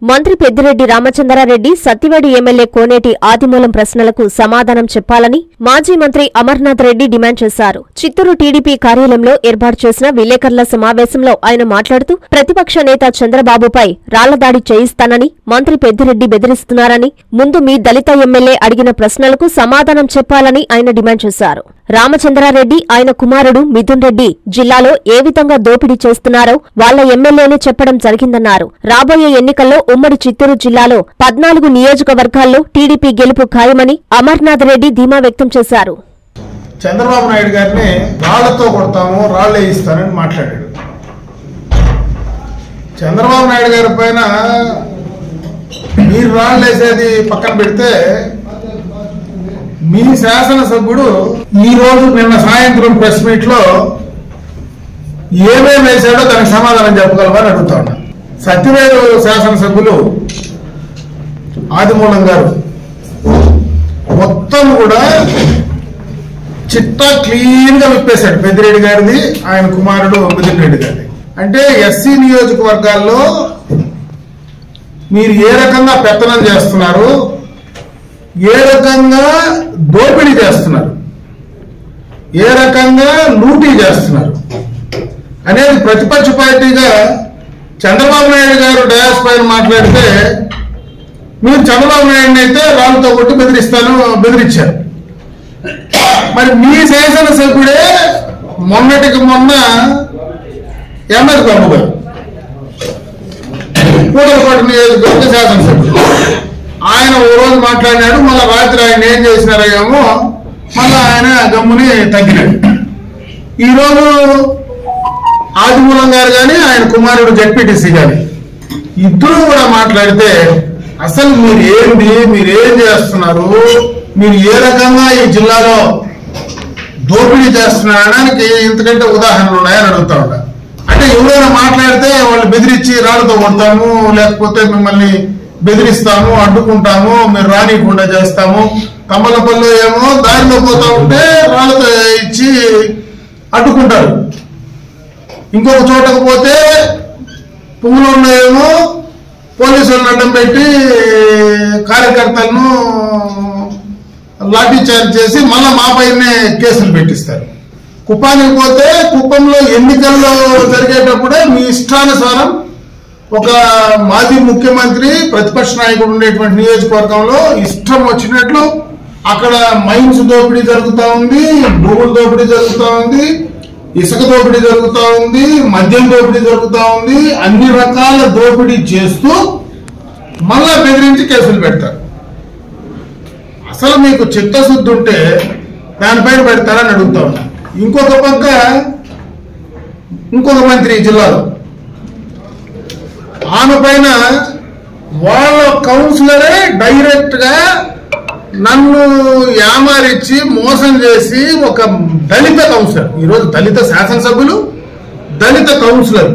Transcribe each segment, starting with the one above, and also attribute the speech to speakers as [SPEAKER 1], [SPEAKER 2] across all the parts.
[SPEAKER 1] మంత్రి పెద్దిరెడ్డి రామచంద్రారెడ్డి సత్తివేడు ఎమ్మెల్యే కోనేటి ఆదిమూలం ప్రశ్నలకు సమాధానం చెప్పాలని మాజీ మంత్రి అమర్నాథ్ రెడ్డి డిమాండ్ చేశారు. చిత్తూరు టీడీపీ కార్యాలయంలో ఏర్పాటు చేసిన విలేకరుల సమావేశంలో ఆయన మాట్లాడుతూ ప్రతిపక్ష నేత చంద్రబాబుపై రాళ్లదాడి చేయిస్తానని మంత్రి పెద్దిరెడ్డి బెదిరిస్తున్నారని, ముందు మీ దళిత ఎమ్మెల్యే అడిగిన ప్రశ్నలకు సమాధానం చెప్పాలని ఆయన డిమాండ్ చేశారు. రామచంద్రారెడ్డి, ఆయన కుమారుడు మిథున్ రెడ్డి జిల్లాలో ఏ విధంగా దోపిడీ చేస్తున్నారో వాళ్ల ఎమ్మెల్యేనే చెప్పడం జరిగిందన్నారు. రాబోయే ఎన్నికల్లో ఉమ్మడి చిత్తూరు జిల్లాలో 14 నియోజకవర్గాల్లో టీడీపీ గెలుపు ఖాయమని అమర్నాథ్ రెడ్డి ధీమా వ్యక్తం చేశారు.
[SPEAKER 2] చంద్రబాబు నాయుడు గారిని రాళ్లతో కొడతాము, రాళ్లు వేయిస్తానని మాట్లాడాడు. చంద్రబాబు నాయుడు గారి పైన మీరు రాళ్లు వేసేది పక్కన పెడితే, మీ శాసనసభ్యుడు ఈ రోజు నిన్న సాయంత్రం ప్రెస్ మీట్ లో ఏమేమి వేశాడో దానికి సమాధానం చెప్పగలమని అడుగుతా ఉన్నా. సత్యవేడు శాసనసభ్యులు ఆదిమూలం గారు మొత్తం కూడా చిట్టా క్లీన్ గా విప్పేశాడు. పెద్దిరెడ్డి గారిది, ఆయన కుమారుడు మిథున్ రెడ్డి గారిది. అంటే ఎస్సీ నియోజకవర్గాల్లో మీరు ఏ రకంగా పెత్తనం చేస్తున్నారు, ఏ రకంగా దోపిడీ చేస్తున్నారు, ఏ రకంగా లూటీ చేస్తున్నారు అనేది ప్రతిపక్ష పార్టీగా చంద్రబాబు నాయుడు గారు డయాస్ పైన మాట్లాడితే, మీరు చంద్రబాబు నాయుడిని అయితే రాళ్ళతో కొట్టి బెదిరించారు. మరి మీ శాసనసభ్యుడే మొన్నటికి మొన్న ఎంఎస్ బాబు గారు పూటలపాటు నియోజకవర్గ శాసనసభ్యుడు, ఆయన ఓ రోజు మాట్లాడినాడు, మళ్ళీ రాత్రి ఆయన ఏం చేసినారేమో మళ్ళీ ఆయన గమ్ముని తగ్గినాడు. ఈరోజు ఆదిమూలం గారు కానీ ఆయన కుమారుడు జడ్పీటీసీ కానీ ఇద్దరు కూడా మాట్లాడితే, అసలు మీరు ఏంటి, మీరేం చేస్తున్నారు, మీరు ఏ రకంగా ఈ జిల్లాలో దోపిడీ చేస్తున్నారనడానికి ఇంతకంటే ఉదాహరణలు ఉన్నాయని అడుగుతా ఉంటా. అంటే ఎవరైనా మాట్లాడితే వాళ్ళు బెదిరించి రాళ్ళతో కొడతాము, లేకపోతే మిమ్మల్ని బెదిరిస్తాము, అడ్డుకుంటాము, మీరు రానియకుండా చేస్తాము. కమ్మలపల్లి ఏమో దారిలో పోతా ఉంటే రాళ్ళతో ఇచ్చి అడ్డుకుంటారు. ఇంకొక చోటకు పోతే పువ్వులు ఏమో పోలీసులను అడ్డం పెట్టి కార్యకర్తలను లాఠీ చార్జ్ చేసి మళ్ళా మా పైనే కేసులు పెట్టిస్తారు. కుప్పానికి పోతే కుప్పంలో ఎన్నికల్లో జరిగేటప్పుడే మీ ఇష్టానుసారం ఒక మాజీ ముఖ్యమంత్రి ప్రతిపక్ష నాయకుడు ఉండేటువంటి నియోజకవర్గంలో ఇష్టం వచ్చినట్లు అక్కడ మైన్స్ దోపిడీ జరుగుతూ ఉంది, భూముల దోపిడీ జరుగుతూ ఉంది, ఇసుక దోపిడీ జరుగుతూ ఉంది, మద్యం దోపిడీ జరుగుతూ ఉంది. అన్ని రకాల దోపిడీ చేస్తూ మళ్ళా బెదిరించి కేసులు పెడతారు. అసలు మీకు చిత్తశుద్ధి ఉంటే దానిపైన పెడతారని అడుగుతా ఉన్నా. ఇంకొక పక్క ఇంకొక మంత్రి జిల్లాలో ఆమె పైన వాళ్ళ కౌన్సిలరే డైరెక్ట్ గా నన్ను యామారిచ్చి మోసం చేసి, ఒక దళిత కౌన్సిలర్, ఈరోజు దళిత శాసనసభ్యులు, దళిత కౌన్సిలర్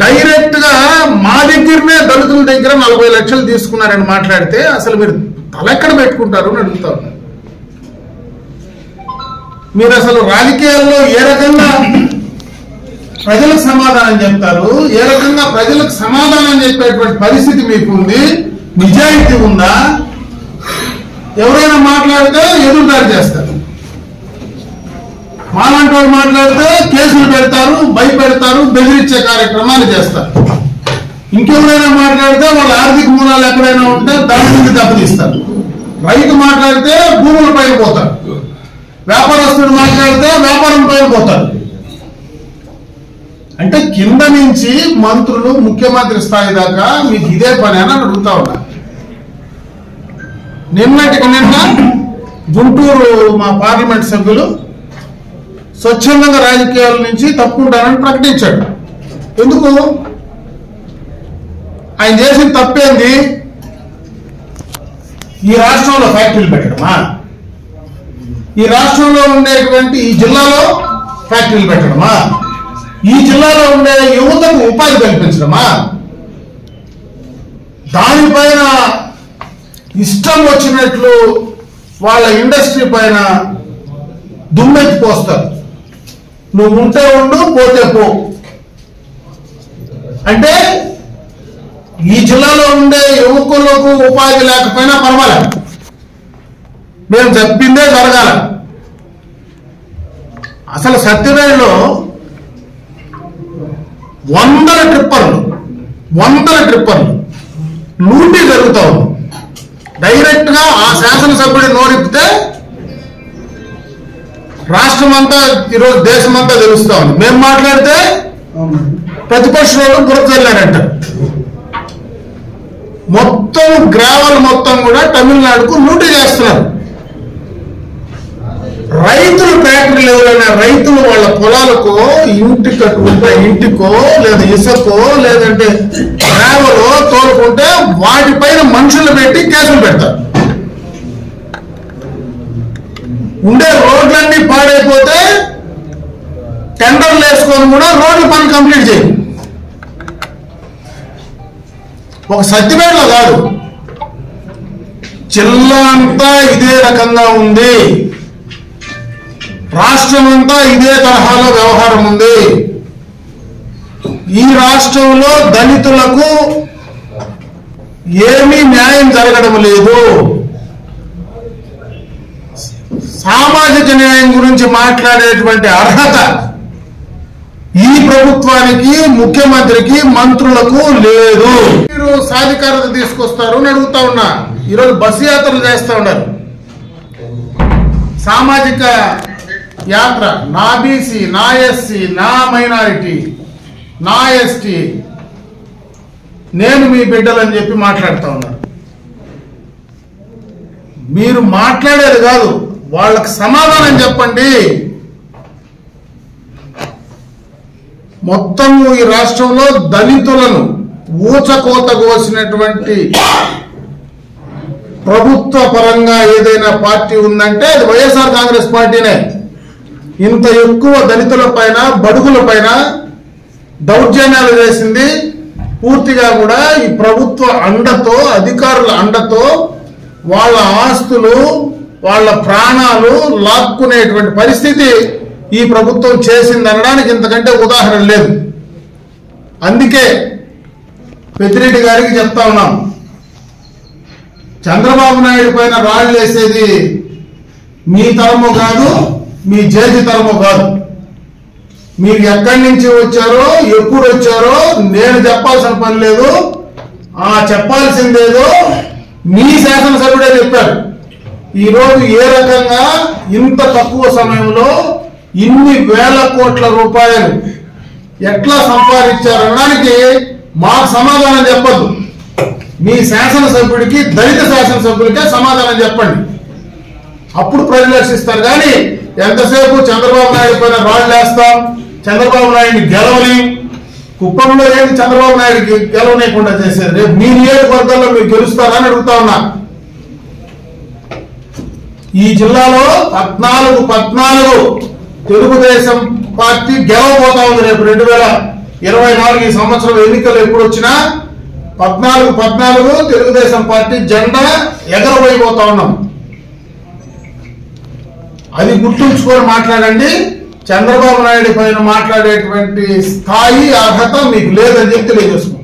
[SPEAKER 2] డైరెక్ట్ గా మా దగ్గరనే దళితుల దగ్గర 40 లక్షలు తీసుకున్నారని మాట్లాడితే అసలు మీరు తలెక్కడ పెట్టుకుంటారు అని అడుగుతా ఉన్నారు. మీరు అసలు రాజకీయాల్లో ఏ రకంగా ప్రజలకు సమాధానం చెప్తారు, ఏ రకంగా ప్రజలకు సమాధానం చెప్పేటువంటి పరిస్థితి మీకు ఉంది, నిజాయితీ ఉందా? ఎవరైనా మాట్లాడితే ఎదురుదాడి చేస్తారు, మాలాంటి వాళ్ళు మాట్లాడితే కేసులు పెడతారు, భయపెడతారు, బెదిరించే కార్యక్రమాలు చేస్తారు. ఇంకెవరైనా మాట్లాడితే వాళ్ళ ఆర్థిక మూలాలు ఎక్కడైనా ఉంటే దాని నుండి దెబ్బతీస్తారు. రైతు మాట్లాడితే భూముల పైన పోతారు, వ్యాపారస్తుడు మాట్లాడితే వ్యాపారం పైన పోతారు. అంటే కింద నుంచి మంత్రులు ముఖ్యమంత్రి స్థాయి దాకా మీకు ఇదే పని అని అడుగుతా ఉన్నా. నిన్నటికి నిన్న గుంటూరు మా పార్లమెంట్ సభ్యులు స్వచ్ఛందంగా రాజకీయాల నుంచి తప్పుకుంటానని ప్రకటించాడు. ఎందుకు? ఆయన చేసిన తప్పేంది? ఈ రాష్ట్రంలో ఫ్యాక్టరీలు పెట్టడమా? ఈ రాష్ట్రంలో ఉండేటువంటి ఈ జిల్లాలో ఫ్యాక్టరీలు పెట్టడమా? ఈ జిల్లాలో ఉండే యువతకు ఉపాధి కల్పించడమా? దానిపైన ఇష్టం వచ్చినట్లు వాళ్ళ ఇండస్ట్రీ పైన దుమ్మెత్తి పోస్తారు. నువ్వు ఉంటే ఉండు, పోతే పో. అంటే ఈ జిల్లాలో ఉండే యువకులకు ఉపాధి లేకపోయినా పర్వాలేదు, మేము చెప్పిందే జరగాలి. అసలు సత్యవేడులో వందల ట్రిప్పర్లు లూటీ జరుగుతా ఉంది. డైరెక్ట్ గా ఆ శాసనసభ్యుడి నోరిపితే రాష్ట్రం అంతా ఈరోజు దేశం అంతా తెలుస్తా ఉంది. మేము మాట్లాడితే ప్రతిపక్షంలో గుర్తెళ్ళారంట. మొత్తం గ్రామాలు మొత్తం కూడా తమిళనాడుకు లూటీ చేస్తున్నారు. రైతులు ఫ్యాక్టరీ లెవెల్ రైతులు వాళ్ళ పొలాలకో ఇంటి కట్టుకుంటే ఇంటికో లేదా ఇసుకో లేదంటే గ్రావలో తోలుకుంటే వాటిపైన మనుషులు పెట్టి కేసులు పెడతారు. ఉండే రోడ్లన్నీ పాడైపోతే టెండర్లు వేసుకొని కూడా రోడ్ల పని కంప్లీట్ చేయి. ఒక సత్యవేడలో కాదు, జిల్లా అంతా ఇదే రకంగా ఉంది. రాష్ట్రం అంతా ఇదే తరహాలో వ్యవహారం ఉంది. ఈ రాష్ట్రంలో దళితులకు ఏమీ న్యాయం జరగడం లేదు. సామాజిక న్యాయం గురించి మాట్లాడేటువంటి అర్హత ఈ ప్రభుత్వానికి, ముఖ్యమంత్రికి, మంత్రులకు లేదు. మీరు సాధికారత తీసుకొస్తారు అని అడుగుతా ఉన్నా. ఈరోజు బస్సు యాత్రలు చేస్తా ఉన్నారు. సామాజిక యాత్ర, నా బీసీ, నా ఎస్సీ, నా మైనారిటీ, నా ఎస్టీ, నేను మీ బిడ్డలని చెప్పి మాట్లాడుతూ ఉన్నారు. మీరు మాట్లాడేది కాదు, వాళ్ళకి సమాధానం చెప్పండి. మొత్తం ఈ రాష్ట్రంలో దళితులను ఊచకోత కోసినటువంటి ప్రభుత్వ పరంగా ఏదైనా పార్టీ ఉందంటే అది వైఎస్ఆర్ కాంగ్రెస్ పార్టీనే. ఇంత ఎక్కువ దళితుల పైన, బడుగుల పైన దౌర్జన్యాలు చేసింది పూర్తిగా కూడా ఈ ప్రభుత్వ అండతో, అధికారుల అండతో వాళ్ళ ఆస్తులు, వాళ్ళ ప్రాణాలు లాక్కునేటువంటి పరిస్థితి ఈ ప్రభుత్వం చేసిందనడానికి ఇంతకంటే ఉదాహరణ లేదు. అందుకే పెద్దిరెడ్డి గారికి చెప్తా ఉన్నాం, చంద్రబాబు నాయుడు పైన రాళ్లు వేసేది మీ తరము కాదు, మీ జేజీ తరము కాదు. మీరు ఎక్కడి నుంచి వచ్చారో, ఎప్పుడు వచ్చారో నేను చెప్పాల్సిన పని లేదు. చెప్పాల్సిందేదో మీ శాసనసభ్యుడే చెప్పారు. ఈరోజు ఏ రకంగా ఇంత తక్కువ సమయంలో ఇన్ని వేల కోట్ల రూపాయలు ఎట్లా సంపాదించారనడానికి మాకు సమాధానం చెప్పద్దు. మీ శాసనసభ్యుడికి, దళిత శాసనసభ్యుడికే సమాధానం చెప్పండి. అప్పుడు ప్రజలు రక్షిస్తారు. కానీ ఎంతసేపు చంద్రబాబు నాయుడు పైన రాళ్ళు వేస్తాం, చంద్రబాబు నాయుడిని గెలవని, కుప్పంలో ఏంటి చంద్రబాబు నాయుడికి గెలవనీయకుండా చేసేది? రేపు మీ నియోజకవర్గాల్లో మీరు గెలుస్తారని అడుగుతా ఉన్నా. ఈ జిల్లాలో 14 తెలుగుదేశం పార్టీ గెలవబోతా ఉంది. రేపు 2024 ఈ సంవత్సరం ఎన్నికలు ఎప్పుడు వచ్చినా 14 తెలుగుదేశం పార్టీ జెండా ఎగరబోయిపోతా ఉన్నాం. అది గుర్తుంచుకొని మాట్లాడండి. చంద్రబాబు నాయుడు పైన మాట్లాడేటువంటి స్థాయి, అర్హత మీకు లేదని చెప్పి తెలియజేసుకుంటున్నాను.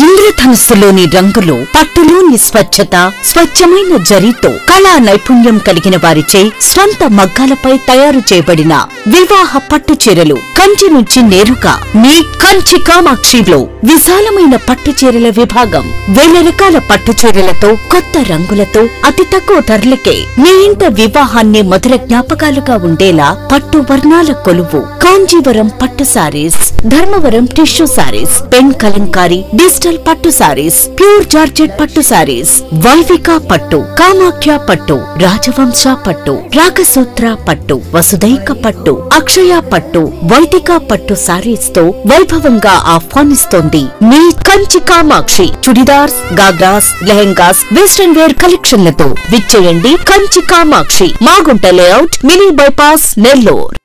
[SPEAKER 3] ఇంద్రధనుస్సులోని రంగులు, పట్టులోని స్వచ్ఛత, స్వచ్ఛమైన జరీతో కళా నైపుణ్యం కలిగిన వారిచే స్వంత మగ్గాలపై తయారు చేయబడిన వివాహ పట్టు చీరలు కంచి నుంచి నేరుగా మీ కంచి కామాక్షిలో విశాలమైన పట్టు చీరల విభాగం. వేల రకాల పట్టు చీరలతో, కొత్త రంగులతో, అతి తక్కువ ధరలకే మీ ఇంట వివాహాన్ని మధుర జ్ఞాపకాలుగా ఉండేలా పట్టు వర్ణాల కొలువు కాంజీవరం పట్టు saris, Dharmavaram tissue saris, pen Kalamkari, digital పట్టు సారీస్, ప్యూర్ జార్జెట్ పట్టు సారీస్, వైవిక పట్టు, కామాఖ్య పట్టు, రాజవంశ పట్టు, రాగసూత్ర పట్టు, వసుదైక పట్టు, అక్షయ పట్టు, వైదిక పట్టు సారీస్ తో వైభవంగా ఆహ్వానిస్తోంది మీ కంచి కామాక్షి. చుడిదార్స్, గాగ్రాస్, లెహెంగాస్, వెస్టర్న్ వేర్ కలెక్షన్లతో విచ్చేయండి Kanchi Kamakshi, Magunta layout, mini bypass, Nellore.